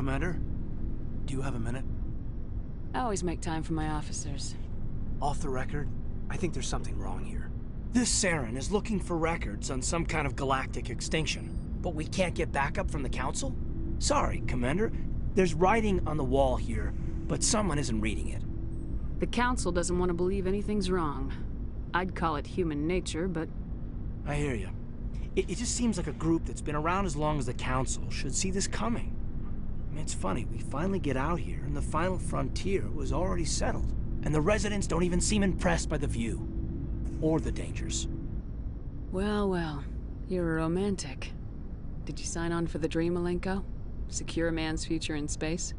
Commander. Do you have a minute? I always make time for my officers. Off the record, I think there's something wrong here. This Saren is looking for records on some kind of galactic extinction, but we can't get backup from the Council? Sorry, Commander. There's writing on the wall here, but someone isn't reading it. The Council doesn't want to believe anything's wrong. I'd call it human nature, but... I hear you. It just seems like a group that's been around as long as the Council should see this coming. I mean, it's funny, we finally get out here, and the final frontier was already settled. And the residents don't even seem impressed by the view. Or the dangers. Well, well. You're a romantic. Did you sign on for the dream, Malenko? Secure a man's future in space?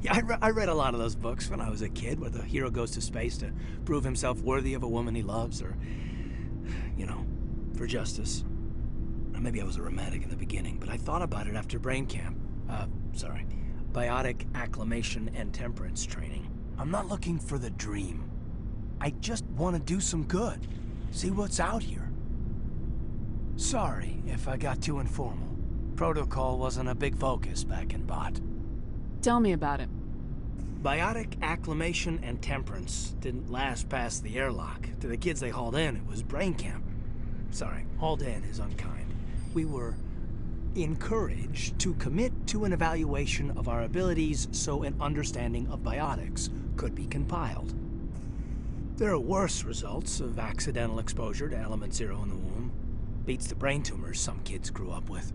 Yeah, I read a lot of those books when I was a kid, where the hero goes to space to prove himself worthy of a woman he loves, or, you know, for justice. Or maybe I was a romantic in the beginning, but I thought about it after brain camp. Biotic acclimation and temperance training. I'm not looking for the dream. I just want to do some good. See what's out here. Sorry if I got too informal. Protocol wasn't a big focus back in Bot. Tell me about it. Biotic acclimation and temperance didn't last past the airlock. To the kids they hauled in, it was brain camp. Sorry, hauled in is unkind. We were encouraged to commit to an evaluation of our abilities so an understanding of biotics could be compiled. There are worse results of accidental exposure to Element Zero in the womb. Beats the brain tumors some kids grew up with.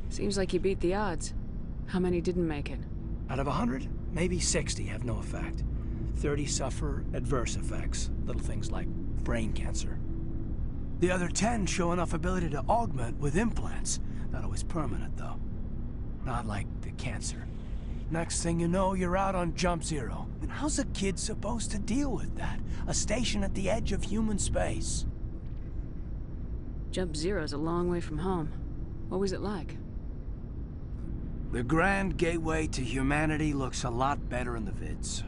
Seems like you beat the odds. How many didn't make it? Out of 100, maybe 60 have no effect. 30 suffer adverse effects, little things like brain cancer. The other 10 show enough ability to augment with implants. Not always permanent, though. Not like the cancer. Next thing you know, you're out on Jump Zero. And how's a kid supposed to deal with that? A station at the edge of human space. Jump Zero's a long way from home. What was it like? The Grand Gateway to Humanity looks a lot better in the vids.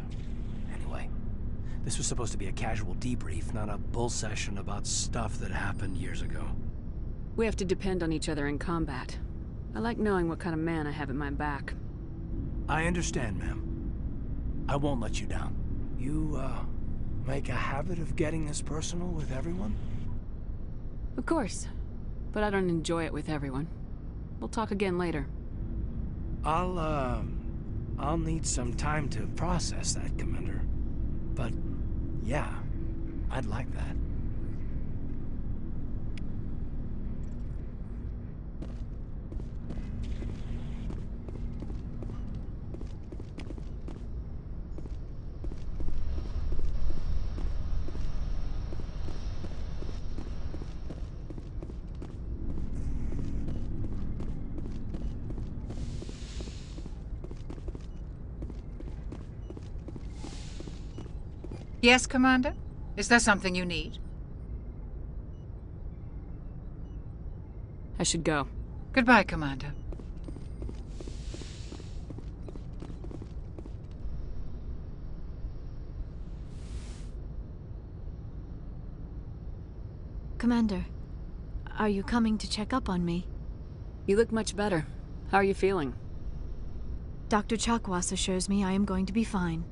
Anyway, this was supposed to be a casual debrief, not a bull session about stuff that happened years ago. We have to depend on each other in combat. I like knowing what kind of man I have at my back. I understand, ma'am. I won't let you down. You, make a habit of getting this personal with everyone? Of course. But I don't enjoy it with everyone. We'll talk again later. I'll need some time to process that, Commander. But, yeah, I'd like that. Yes, Commander? Is there something you need? I should go. Goodbye, Commander. Commander, are you coming to check up on me? You look much better. How are you feeling? Dr. Chakwas assures me I am going to be fine.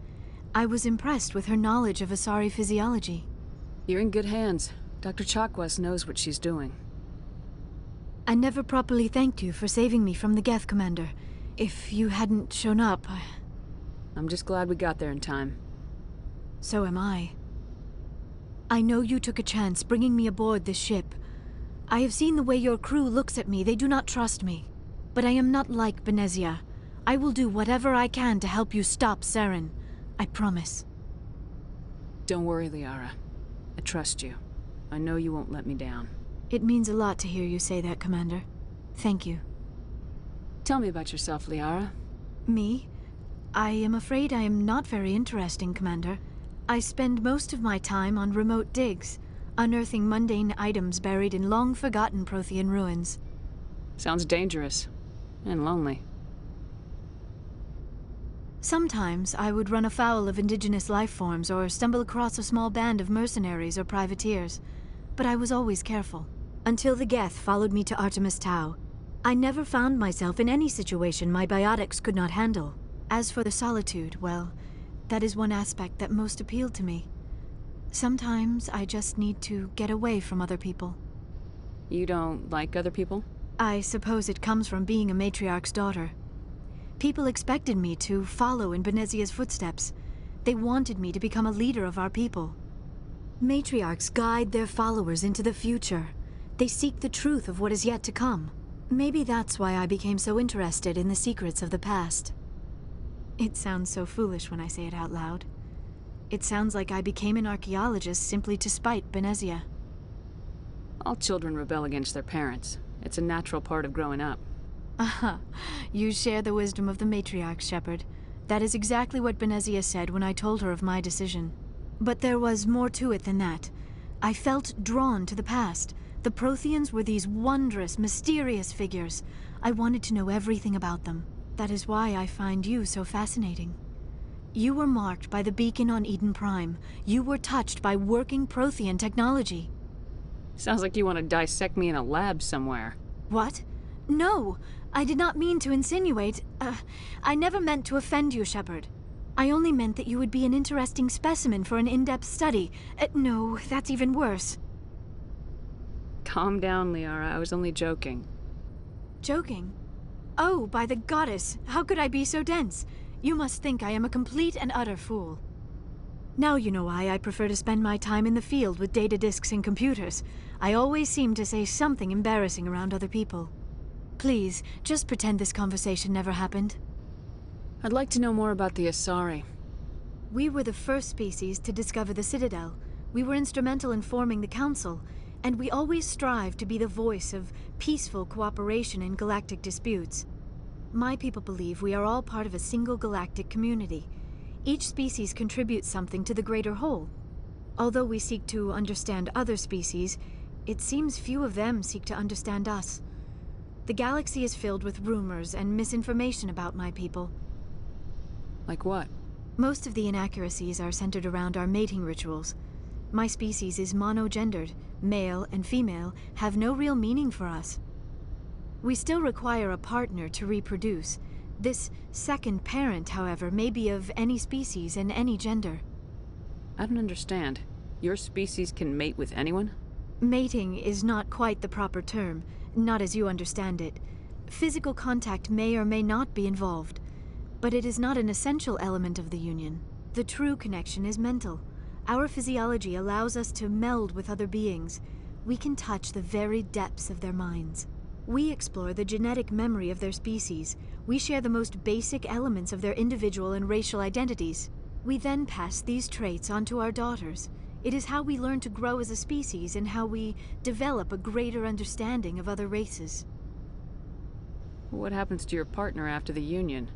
I was impressed with her knowledge of Asari physiology. You're in good hands. Dr. Chakwas knows what she's doing. I never properly thanked you for saving me from the Geth, Commander. If you hadn't shown up, I'm just glad we got there in time. So am I. I know you took a chance bringing me aboard this ship. I have seen the way your crew looks at me. They do not trust me. But I am not like Benezia. I will do whatever I can to help you stop Saren. I promise. Don't worry, Liara. I trust you. I know you won't let me down. It means a lot to hear you say that, Commander. Thank you. Tell me about yourself, Liara. Me? I am afraid I am not very interesting, Commander. I spend most of my time on remote digs, unearthing mundane items buried in long-forgotten Prothean ruins. Sounds dangerous. And lonely. Sometimes I would run afoul of indigenous life forms or stumble across a small band of mercenaries or privateers, but I was always careful. Until the Geth followed me to Artemis Tau. I never found myself in any situation my biotics could not handle. As for the solitude, well, that is one aspect that most appealed to me. Sometimes I just need to get away from other people. You don't like other people? I suppose it comes from being a matriarch's daughter. People expected me to follow in Benezia's footsteps. They wanted me to become a leader of our people. Matriarchs guide their followers into the future. They seek the truth of what is yet to come. Maybe that's why I became so interested in the secrets of the past. It sounds so foolish when I say it out loud. It sounds like I became an archaeologist simply to spite Benezia. All children rebel against their parents. It's a natural part of growing up. Aha, you share the wisdom of the matriarch, Shepard. That is exactly what Benezia said when I told her of my decision. But there was more to it than that. I felt drawn to the past. The Protheans were these wondrous, mysterious figures. I wanted to know everything about them. That is why I find you so fascinating. You were marked by the beacon on Eden Prime. You were touched by working Prothean technology. Sounds like you want to dissect me in a lab somewhere. What? No! I did not mean to insinuate. I never meant to offend you, Shepard. I only meant that you would be an interesting specimen for an in-depth study. No, that's even worse. Calm down, Liara. I was only joking. Joking? Oh, by the goddess, how could I be so dense? You must think I am a complete and utter fool. Now you know why I prefer to spend my time in the field with data disks and computers. I always seem to say something embarrassing around other people. Please, just pretend this conversation never happened. I'd like to know more about the Asari. We were the first species to discover the Citadel. We were instrumental in forming the Council, and we always strive to be the voice of peaceful cooperation in galactic disputes. My people believe we are all part of a single galactic community. Each species contributes something to the greater whole. Although we seek to understand other species, it seems few of them seek to understand us. The galaxy is filled with rumors and misinformation about my people. Like what? Most of the inaccuracies are centered around our mating rituals. My species is monogendered. Male and female have no real meaning for us. We still require a partner to reproduce. This second parent, however, may be of any species and any gender. I don't understand. Your species can mate with anyone? Mating is not quite the proper term, not as you understand it. Physical contact may or may not be involved, but it is not an essential element of the union. The true connection is mental. Our physiology allows us to meld with other beings. We can touch the very depths of their minds. We explore the genetic memory of their species. We share the most basic elements of their individual and racial identities. We then pass these traits on to our daughters. It is how we learn to grow as a species and how we develop a greater understanding of other races. What happens to your partner after the union?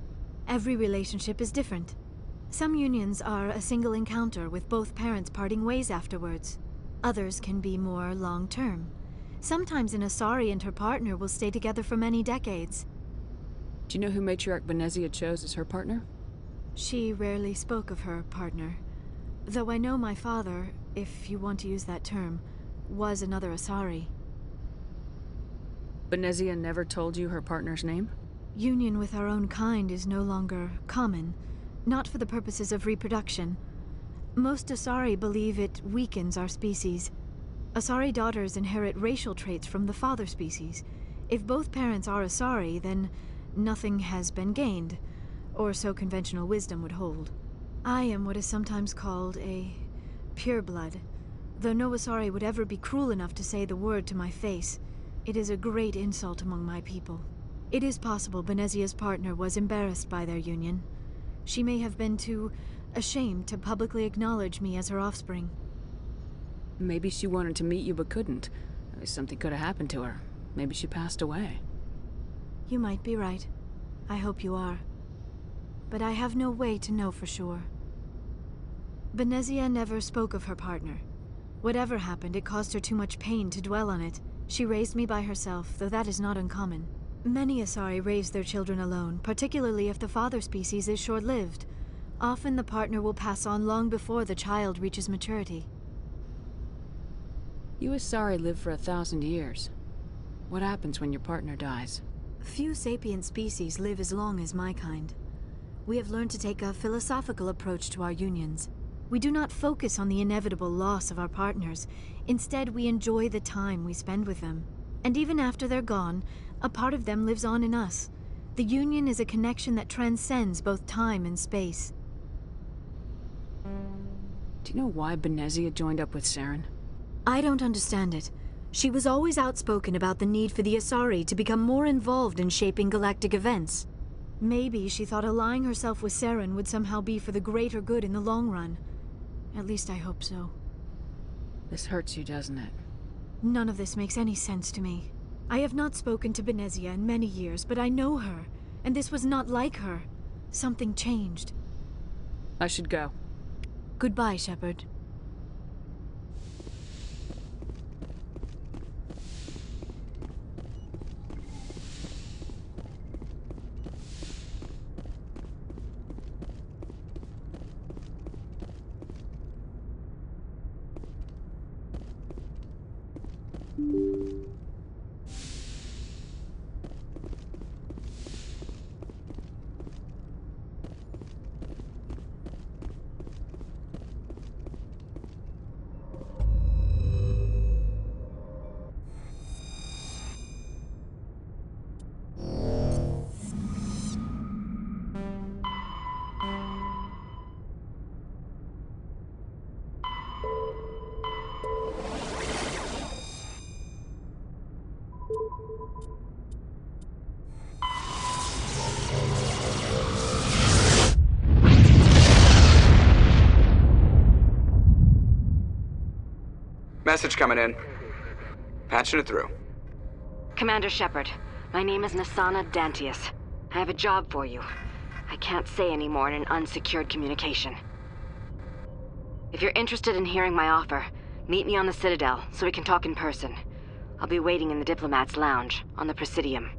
Every relationship is different. Some unions are a single encounter with both parents parting ways afterwards. Others can be more long-term. Sometimes an Asari and her partner will stay together for many decades. Do you know who Matriarch Benezia chose as her partner? She rarely spoke of her partner. Though I know my father, if you want to use that term, was another Asari. Benezia never told you her partner's name? Union with our own kind is no longer common, not for the purposes of reproduction. Most Asari believe it weakens our species. Asari daughters inherit racial traits from the father species. If both parents are Asari, then nothing has been gained, or so conventional wisdom would hold. I am what is sometimes called a pureblood, though no Asari would ever be cruel enough to say the word to my face. It is a great insult among my people. It is possible Benezia's partner was embarrassed by their union. She may have been too ashamed to publicly acknowledge me as her offspring. Maybe she wanted to meet you but couldn't. Something could have happened to her. Maybe she passed away. You might be right. I hope you are. But I have no way to know for sure. Benezia never spoke of her partner. Whatever happened, it caused her too much pain to dwell on it. She raised me by herself, though that is not uncommon. Many Asari raise their children alone, particularly if the father species is short-lived. Often the partner will pass on long before the child reaches maturity. You Asari live for 1,000 years. What happens when your partner dies? Few sapient species live as long as my kind. We have learned to take a philosophical approach to our unions. We do not focus on the inevitable loss of our partners. Instead, we enjoy the time we spend with them. And even after they're gone, a part of them lives on in us. The union is a connection that transcends both time and space. Do you know why Benezia joined up with Saren? I don't understand it. She was always outspoken about the need for the Asari to become more involved in shaping galactic events. Maybe she thought allying herself with Saren would somehow be for the greater good in the long run. At least I hope so. This hurts you, doesn't it? None of this makes any sense to me. I have not spoken to Benezia in many years, but I know her, and this was not like her. Something changed. I should go. Goodbye, Shepard. Message coming in. Patching it through. Commander Shepard, my name is Nassana Dantius. I have a job for you. I can't say any more in an unsecured communication. If you're interested in hearing my offer, meet me on the Citadel so we can talk in person. I'll be waiting in the Diplomat's Lounge on the Presidium.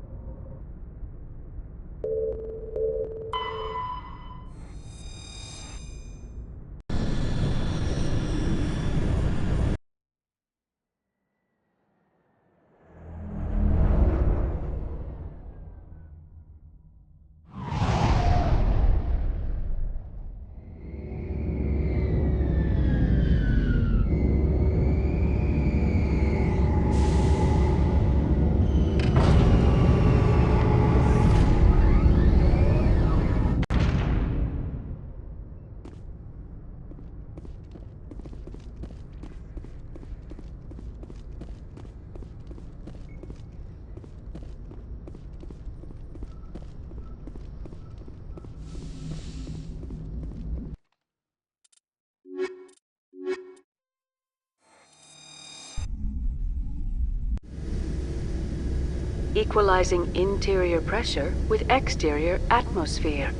Equalizing interior pressure with exterior atmosphere.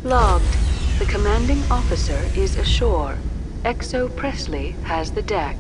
Logged. The commanding officer is ashore. Exo Presley has the deck.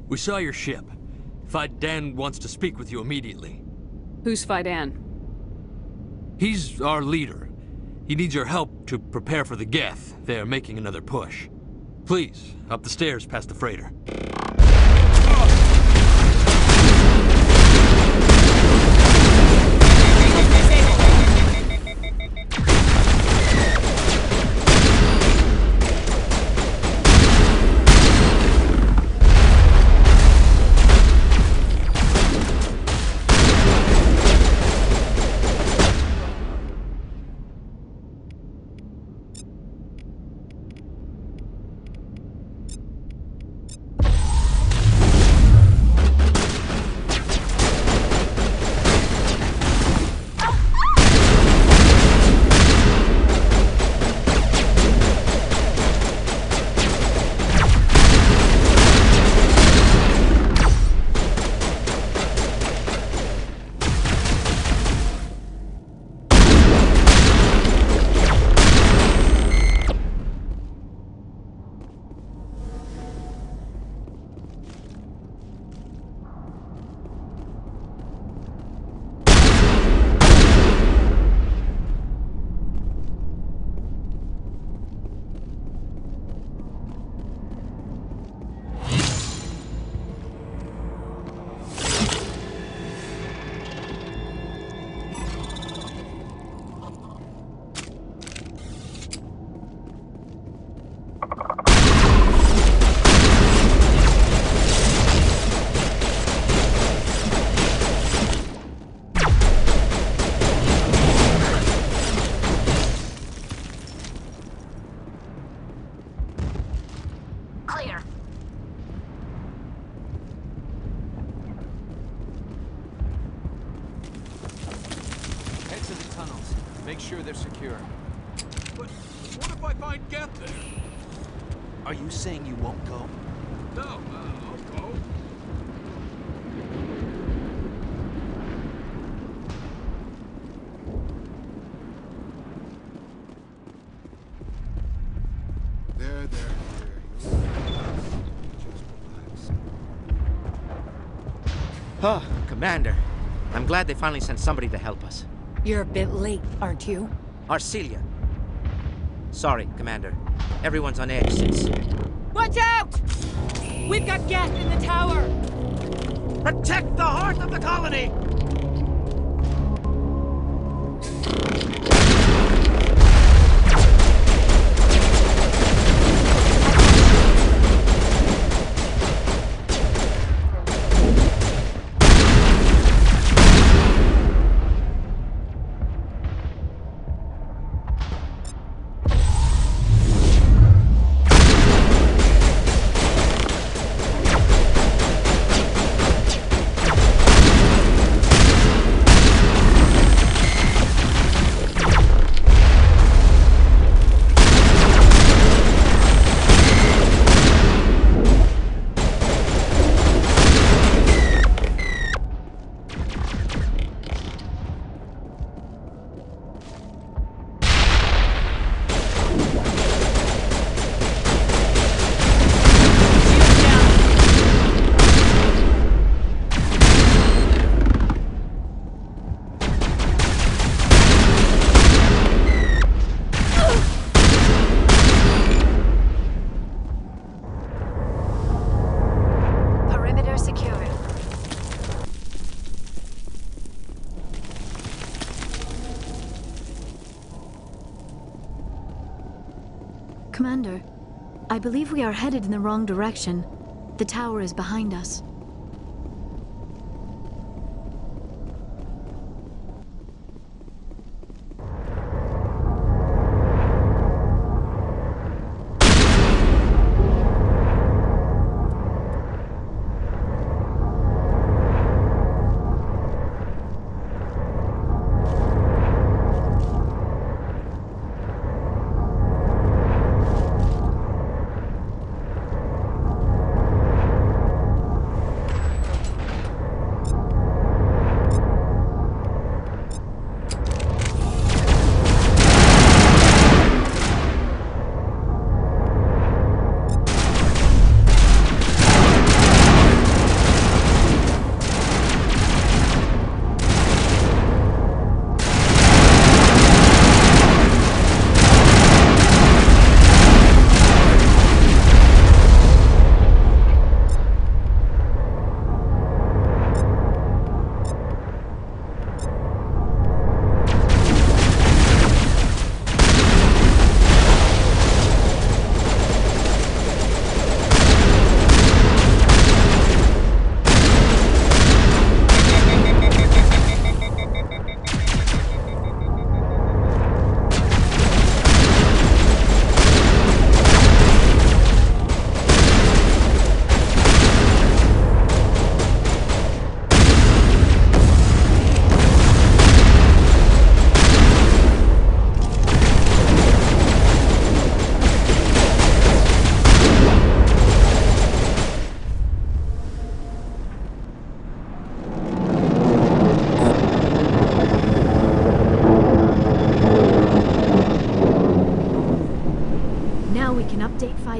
We saw your ship. Faidan wants to speak with you immediately. Who's Faidan? He's our leader. He needs your help to prepare for the Geth. They're making another push. Please, up the stairs past the freighter. to the tunnels. Make sure they're secure. But what if I find Geth there? Are you saying you won't go? No, I'll go. There. Just relax. Huh, Commander. I'm glad they finally sent somebody to help us. You're a bit late, aren't you? Arcelia. Sorry, Commander. Everyone's on edge since... Watch out! We've got Geth in the tower! Protect the heart of the colony! Commander, I believe we are headed in the wrong direction. The tower is behind us.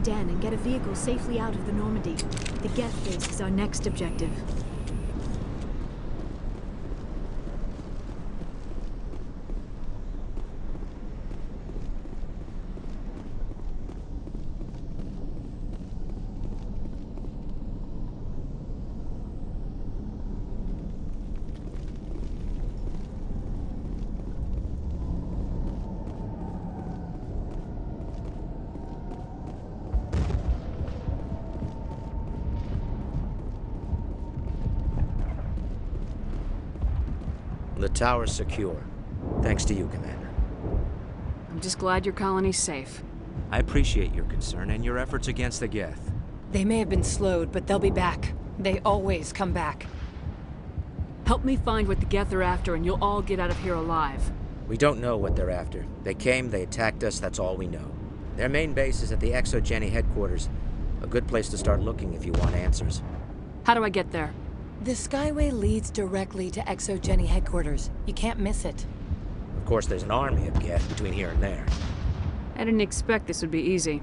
Dan and get a vehicle safely out of the Normandy. The Geth base is our next objective. The tower's secure. Thanks to you, Commander. I'm just glad your colony's safe. I appreciate your concern and your efforts against the Geth. They may have been slowed, but they'll be back. They always come back. Help me find what the Geth are after and you'll all get out of here alive. We don't know what they're after. They came, they attacked us, that's all we know. Their main base is at the ExoGeni headquarters. A good place to start looking if you want answers. How do I get there? The Skyway leads directly to ExoGeni headquarters. You can't miss it. Of course, there's an army of Geth between here and there. I didn't expect this would be easy.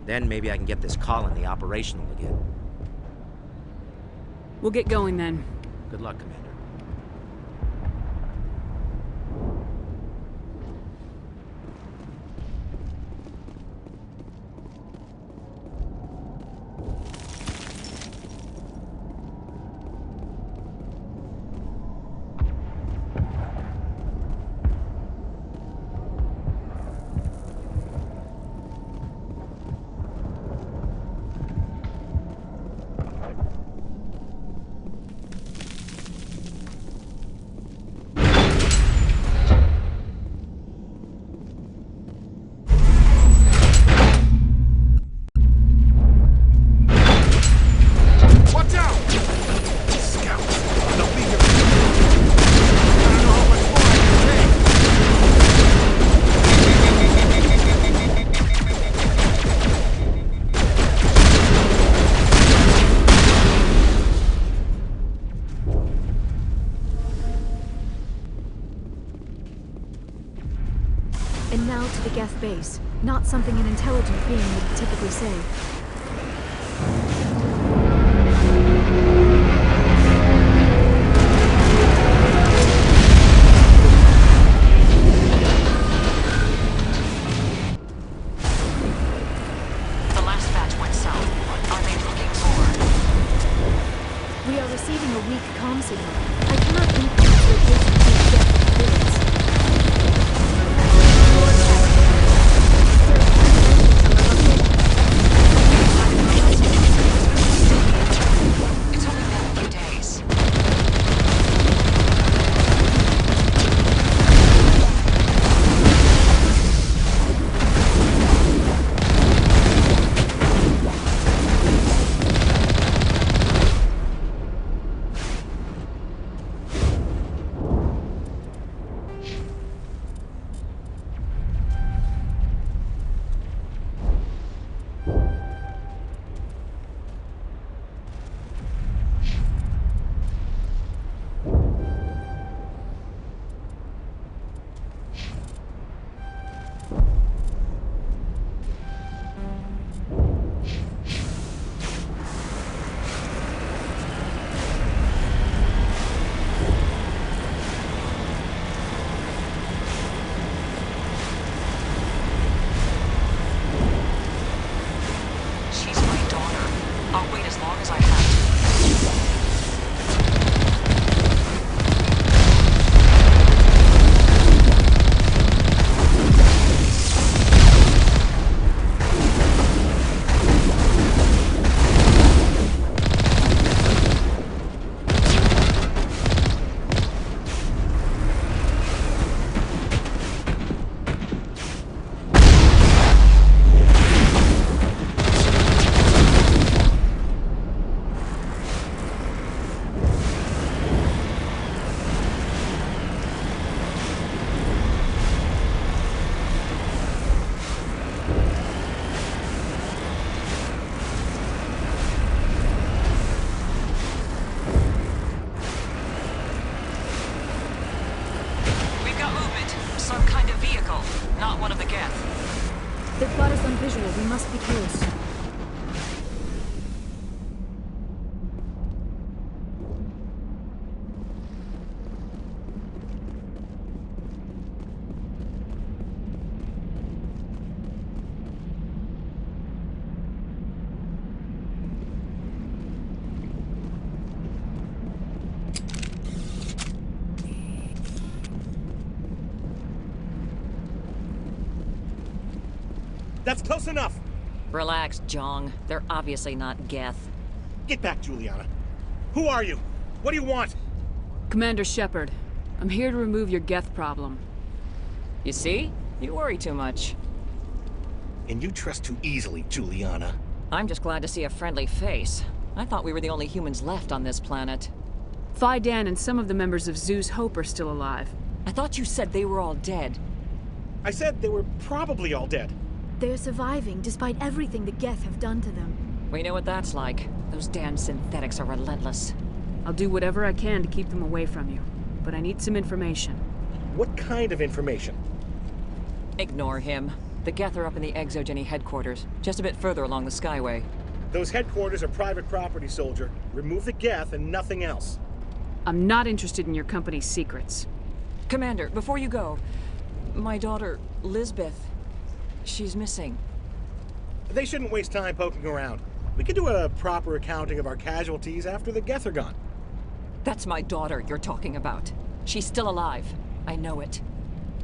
Then maybe I can get this colony operational again. We'll get going then. Good luck, Commander. And now to the Geth base. Not something an intelligent being would typically say. The last batch went south. Are they looking for? We are receiving a weak comm signal. I cannot influence location of these Geth spirits. It's only been a few days. She's my daughter. I'll wait as long as I have We've got movement. Some kind of vehicle. Not one of the Geth. They've got us on visual. We must be close. That's close enough! Relax, Jong. They're obviously not Geth. Get back, Juliana. Who are you? What do you want? Commander Shepard, I'm here to remove your Geth problem. You see? You worry too much. And you trust too easily, Juliana. I'm just glad to see a friendly face. I thought we were the only humans left on this planet. Fai-Dan and some of the members of Zoo's Hope are still alive. I thought you said they were all dead. I said they were probably all dead. They're surviving despite everything the Geth have done to them. We know what that's like. Those damn synthetics are relentless. I'll do whatever I can to keep them away from you, but I need some information. What kind of information? Ignore him. The Geth are up in the Exogeny headquarters, just a bit further along the Skyway. Those headquarters are private property, soldier. Remove the Geth and nothing else. I'm not interested in your company's secrets. Commander, before you go, my daughter, Lisbeth, she's missing. They shouldn't waste time poking around. We can do a proper accounting of our casualties after the Geth are gone. That's my daughter you're talking about. She's still alive. I know it.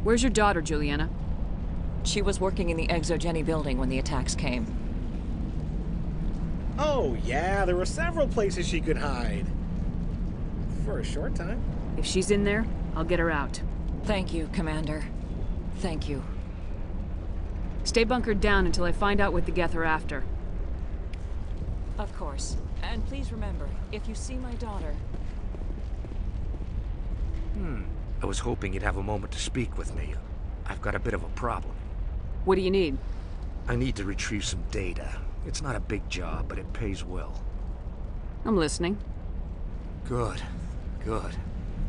Where's your daughter, Juliana? She was working in the Exogeny building when the attacks came. Oh, yeah, there were several places she could hide. For a short time. If she's in there, I'll get her out. Thank you, Commander. Thank you. Stay bunkered down until I find out what the Geth are after. Of course. And please remember, if you see my daughter... I was hoping you'd have a moment to speak with me. I've got a bit of a problem. What do you need? I need to retrieve some data. It's not a big job, but it pays well. I'm listening. Good. Good.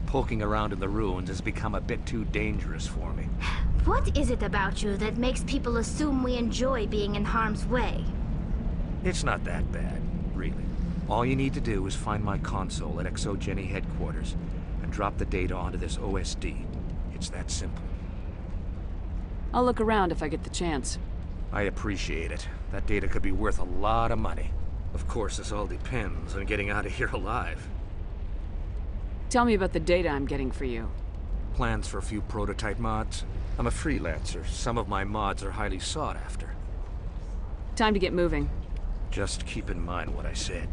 Poking around in the ruins has become a bit too dangerous for me. What is it about you that makes people assume we enjoy being in harm's way? It's not that bad, really. All you need to do is find my console at Exogeny headquarters and drop the data onto this OSD. It's that simple. I'll look around if I get the chance. I appreciate it. That data could be worth a lot of money. Of course, this all depends on getting out of here alive. Tell me about the data I'm getting for you. Plans for a few prototype mods. I'm a freelancer. Some of my mods are highly sought after. Time to get moving. Just keep in mind what I said.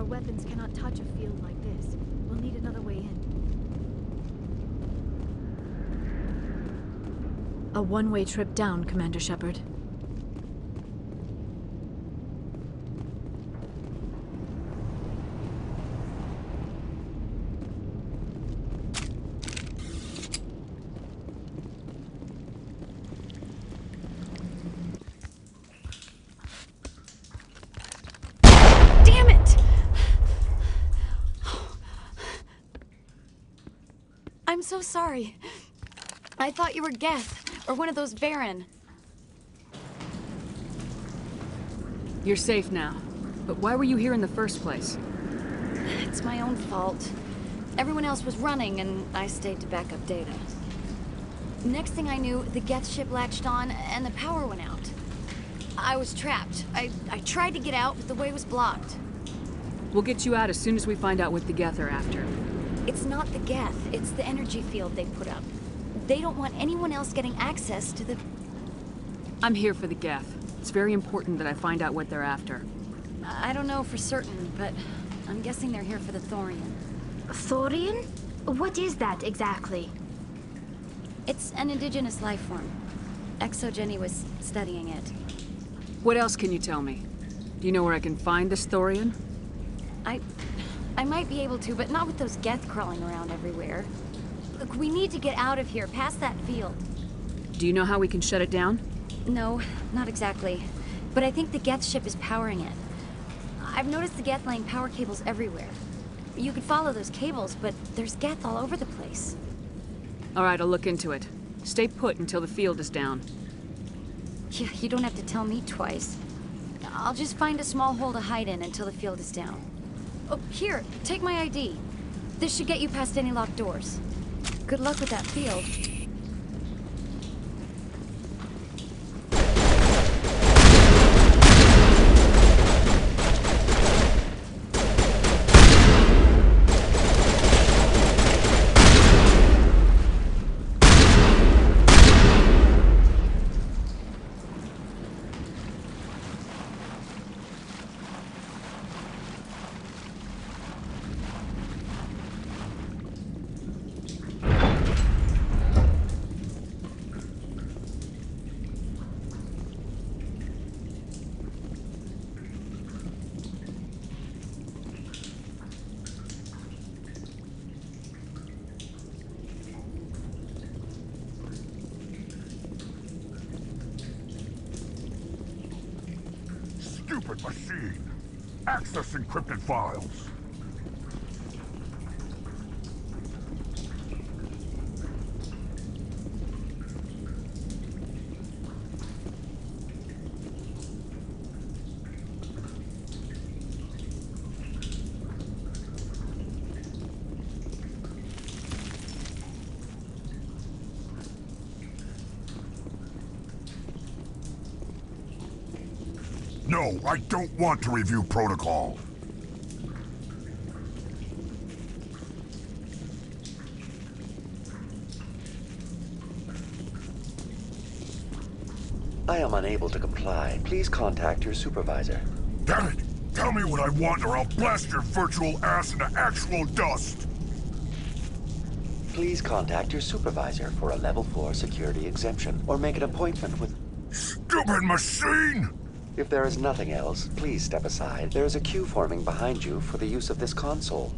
Our weapons cannot touch a field like this. We'll need another way in. A one-way trip down, Commander Shepard. I'm so sorry. I thought you were Geth, or one of those Baron. You're safe now. But why were you here in the first place? It's my own fault. Everyone else was running, and I stayed to back up data. Next thing I knew, the Geth ship latched on, and the power went out. I was trapped. I tried to get out, but the way was blocked. We'll get you out as soon as we find out what the Geth are after. It's not the Geth, it's the energy field they put up. They don't want anyone else getting access to the... I'm here for the Geth. It's very important that I find out what they're after. I don't know for certain, but I'm guessing they're here for the Thorian. Thorian? What is that exactly? It's an indigenous life form. ExoGenny was studying it. What else can you tell me? Do you know where I can find this Thorian? I might be able to, but not with those Geth crawling around everywhere. Look, we need to get out of here, past that field. Do you know how we can shut it down? No, not exactly. But I think the Geth ship is powering it. I've noticed the Geth laying power cables everywhere. You could follow those cables, but there's Geth all over the place. All right, I'll look into it. Stay put until the field is down. Yeah, you don't have to tell me twice. I'll just find a small hole to hide in until the field is down. Oh, here, take my ID. This should get you past any locked doors. Good luck with that field. Stupid machine! Access encrypted files! No, I don't want to review protocol. I am unable to comply. Please contact your supervisor. Damn it! Tell me what I want or I'll blast your virtual ass into actual dust! Please contact your supervisor for a level 4 security exemption, or make an appointment with... Stupid machine! If there is nothing else, please step aside. There is a queue forming behind you for the use of this console.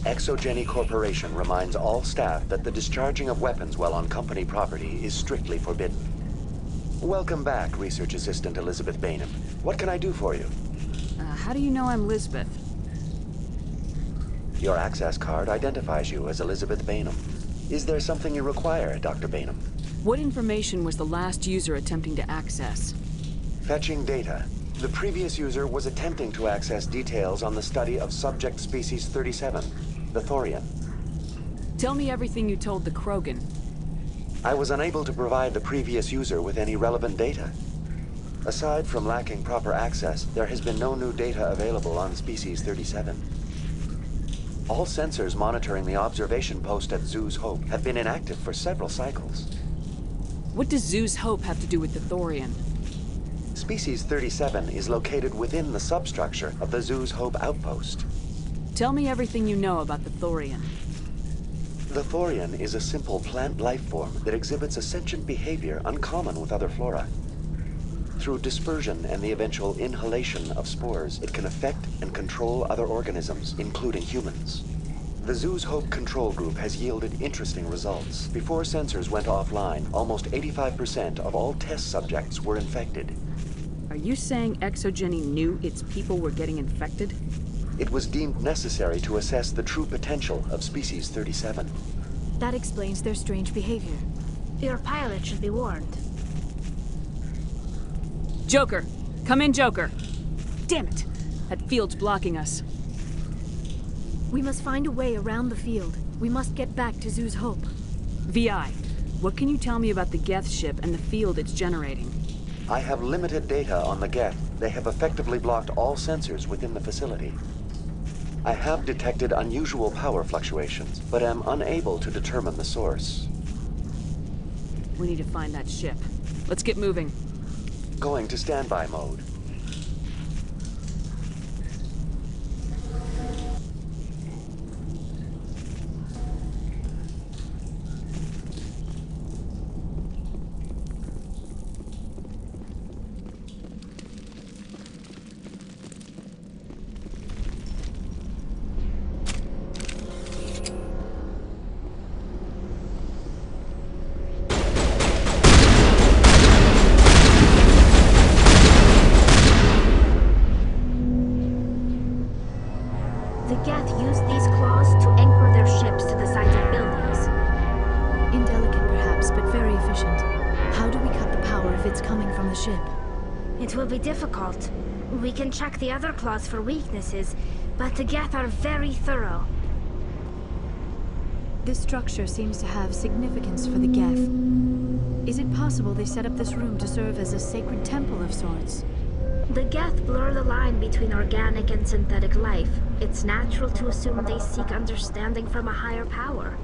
ExoGenny Corporation reminds all staff that the discharging of weapons while on company property is strictly forbidden. Welcome back, Research Assistant Elizabeth Bainham. What can I do for you? How do you know I'm Lisbeth? Your access card identifies you as Elizabeth Bainham. Is there something you require, Dr. Bainham? What information was the last user attempting to access? Fetching data. The previous user was attempting to access details on the study of subject species 37, the Thorian. Tell me everything you told the Krogan. I was unable to provide the previous user with any relevant data. Aside from lacking proper access, there has been no new data available on species 37. All sensors monitoring the observation post at Zoo's Hope have been inactive for several cycles. What does Zoo's Hope have to do with the Thorian? Species 37 is located within the substructure of the Zoo's Hope outpost. Tell me everything you know about the Thorian. The Thorian is a simple plant life form that exhibits a sentient behavior uncommon with other flora. Through dispersion and the eventual inhalation of spores, it can affect and control other organisms, including humans. The Zoo's Hope control group has yielded interesting results. Before sensors went offline, almost 85% of all test subjects were infected. Are you saying ExoGeni knew its people were getting infected? It was deemed necessary to assess the true potential of species 37. That explains their strange behavior. Your pilot should be warned. Joker! Come in, Joker! Damn it! That field's blocking us. We must find a way around the field. We must get back to Zoo's Hope. VI, what can you tell me about the Geth ship and the field it's generating? I have limited data on the Geth. They have effectively blocked all sensors within the facility. I have detected unusual power fluctuations, but am unable to determine the source. We need to find that ship. Let's get moving. Going to standby mode. The Geth use these claws to anchor their ships to the sides of buildings. Indelicate perhaps, but very efficient. How do we cut the power if it's coming from the ship? It will be difficult. We can check the other claws for weaknesses, but the Geth are very thorough. This structure seems to have significance for the Geth. Is it possible they set up this room to serve as a sacred temple of sorts? The Geth blur the line between organic and synthetic life. It's natural to assume they seek understanding from a higher power.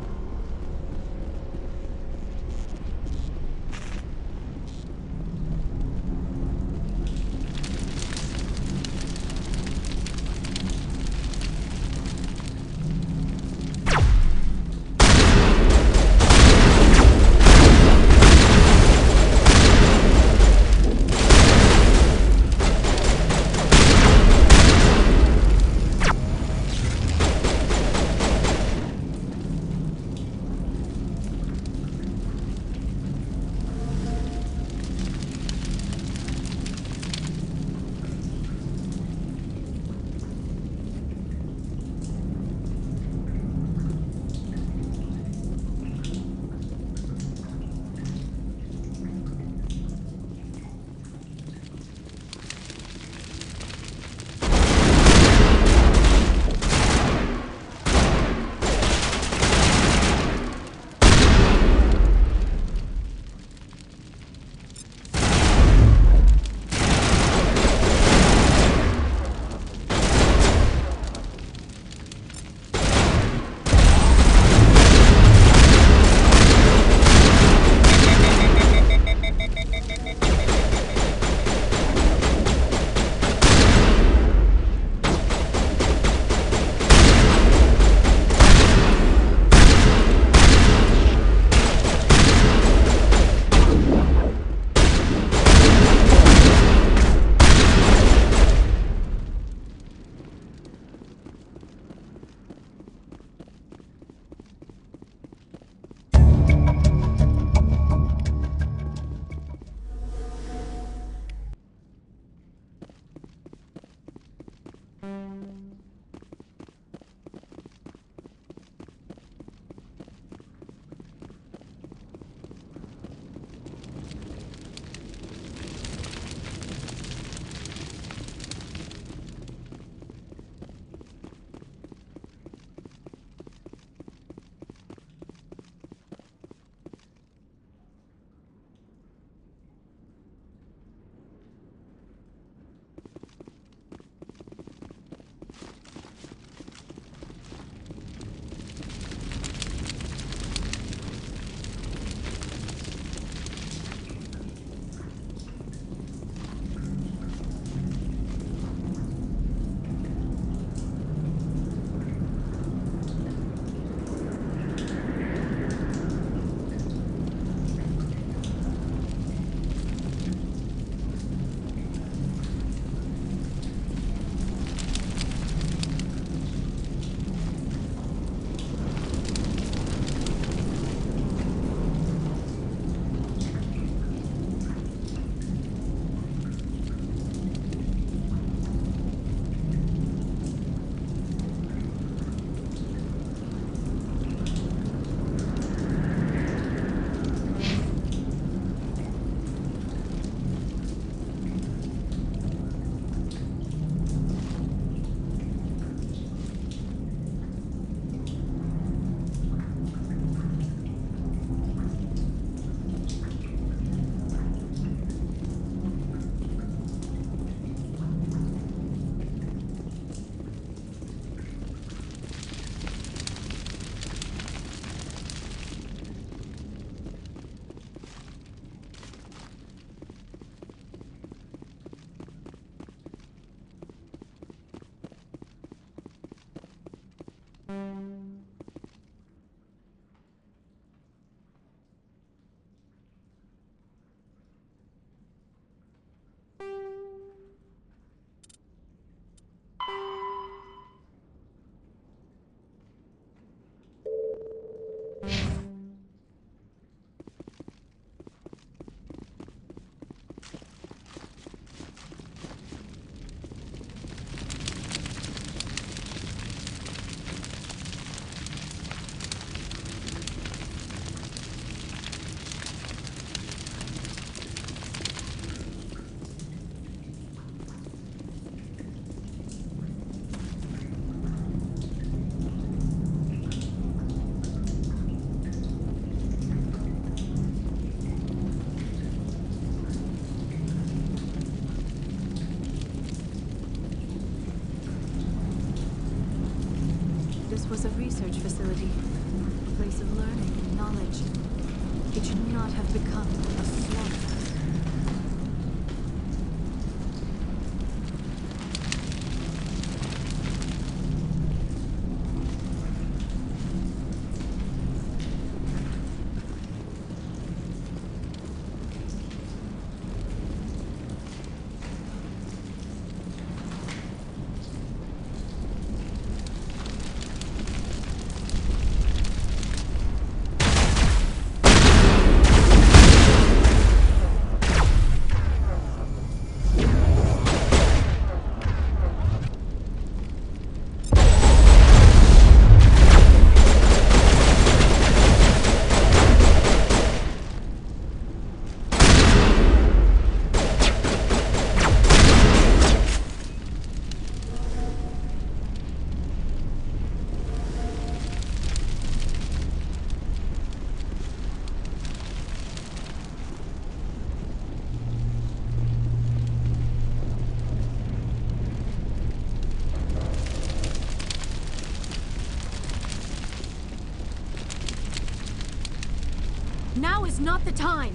was a research facility, a place of learning and knowledge. It should not have become a slaughterhouse. Now is not the time!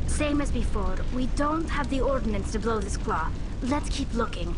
Same as before, we don't have the ordnance to blow this claw. Let's keep looking.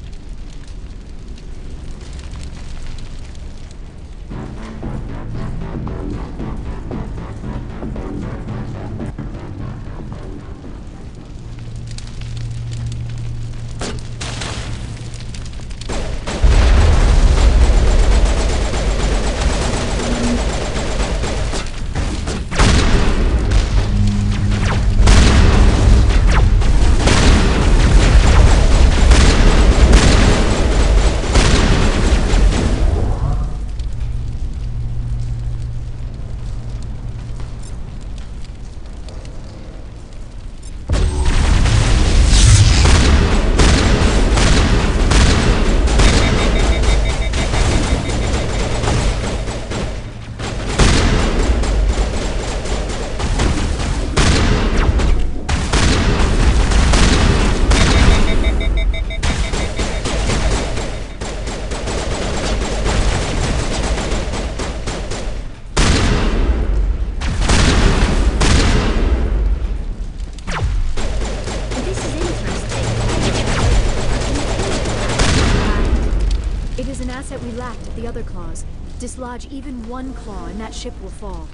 Asset we lacked at the other claws. Dislodge even one claw and that ship will fall.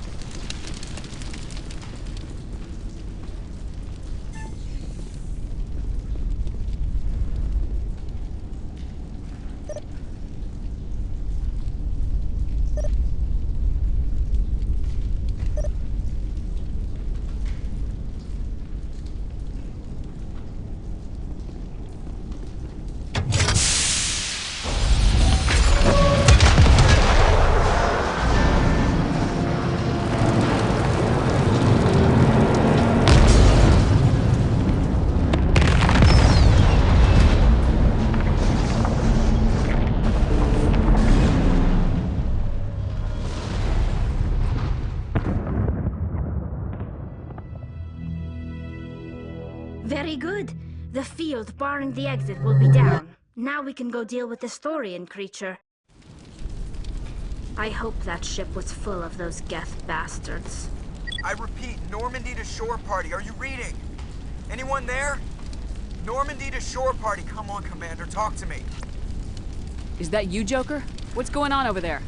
Very good. The field barring the exit will be down. Now we can go deal with the Storian creature. I hope that ship was full of those Geth bastards. I repeat, Normandy to shore party. Are you reading? Anyone there? Normandy to shore party. Come on, Commander, talk to me. Is that you, Joker? What's going on over there?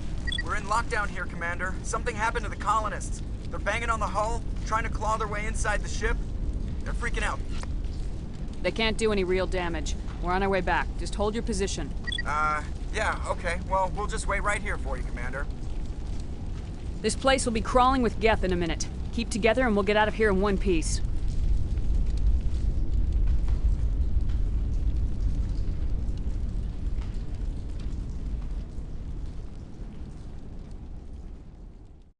We're in lockdown here, Commander. Something happened to the colonists. They're banging on the hull, trying to claw their way inside the ship. They're freaking out. They can't do any real damage. We're on our way back. Just hold your position. Yeah, okay. Well, we'll just wait right here for you, Commander. This place will be crawling with Geth in a minute. Keep together and we'll get out of here in one piece.